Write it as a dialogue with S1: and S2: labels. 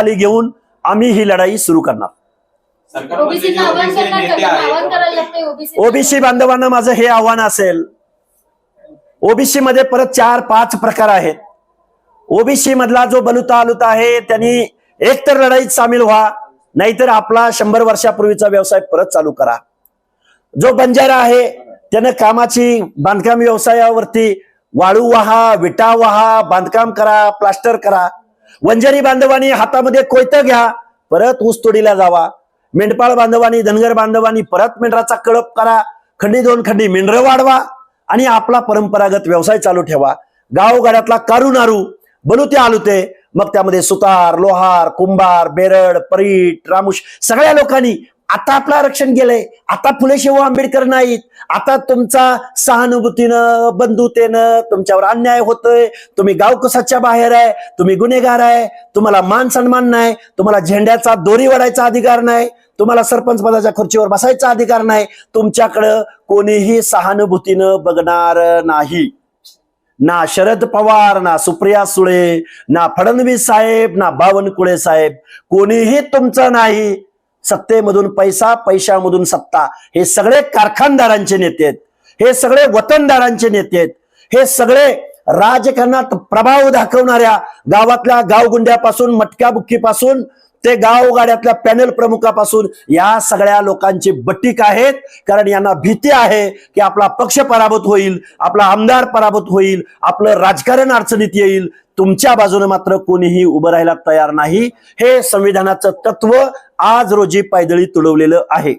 S1: खाली घेऊन आम्ही ही लढाई सुरू करणार। ओबीसी बांधवांना माझं हे आव्हान असेल, ओबीसी मध्ये परत 4-5 प्रकार आहेत। ओबीसी मधला जो बलुता आलुता आहे त्यांनी एकतर लढाईत सामील व्हा, नाहीतर आपला 100 वर्षापूर्वीचा व्यवसाय परत चालू करा। जो बंजारा आहे त्यानं कामाची बांधकाम व्यवसायावरती वाळू वाहा, विटा वाहा, बांधकाम करा, प्लास्टर करा। वंजारी बांधवांनी हातामध्ये कोयतं घ्या, परत ऊसतोडीला जावा। मेंढपाळ बांधवांनी, धनगर बांधवांनी परत मेंढराचा कळप करा, खंडी 2 खंडी मेंढर वाढवा आणि आपला परंपरागत व्यवसाय चालू ठेवा। गावगाड्यातला कारू नारू, बलुते आलुते, मग त्यामध्ये सुतार, लोहार, कुंभार, बेरड, परीट, रामुश सगळ्या लोकांनी आता आपलं आरक्षण गेलंय। आता फुले शाहू आंबेडकर नाहीत। आता तुमचा सहानुभूतीनं, बंधुतेनं तुमच्यावर अन्याय होतोय। तुम्ही गावकसाच्या बाहेर आहे, तुम्ही गुन्हेगार आहे, तुम्हाला मान सन्मान नाही, तुम्हाला झेंड्याचा दोरी वडायचा अधिकार नाही, तुम्हाला सरपंच पदाच्या खुर्चीवर बसायचा अधिकार नाही। तुमच्याकडं कोणीही सहानुभूतीनं बघणार नाही। ना शरद पवार, ना सुप्रिया सुळे, ना फडणवीस साहेब, ना बावनकुळे साहेब, कोणीही तुमचं नाही। सत्तेमधून पैसा, पैशामधून सत्ता, हे सगळे कारखानदारांचे नेते आहेत, हे सगळे वतनदारांचे नेते आहेत, हे सगळे राजकारणात प्रभाव दाखवणाऱ्या गावातल्या गावगुंड्यापासून, मटक्या बुक्कीपासून ते गावगाड्यातल्या पॅनल प्रमुखापासून या सगळ्या लोकांची बट्टीक आहेत। कारण यांना भीती आहे की आपला पक्ष पराभूत होईल, आपला आमदार पराभूत होईल, आपलं राजकारण अडचणीत येईल। तुमच्या बाजूने मात्र कोणीही उभं राहायला तयार नाही। हे संविधानाचं तत्व आज रोजी पायदळी तुडवलेलं आहे।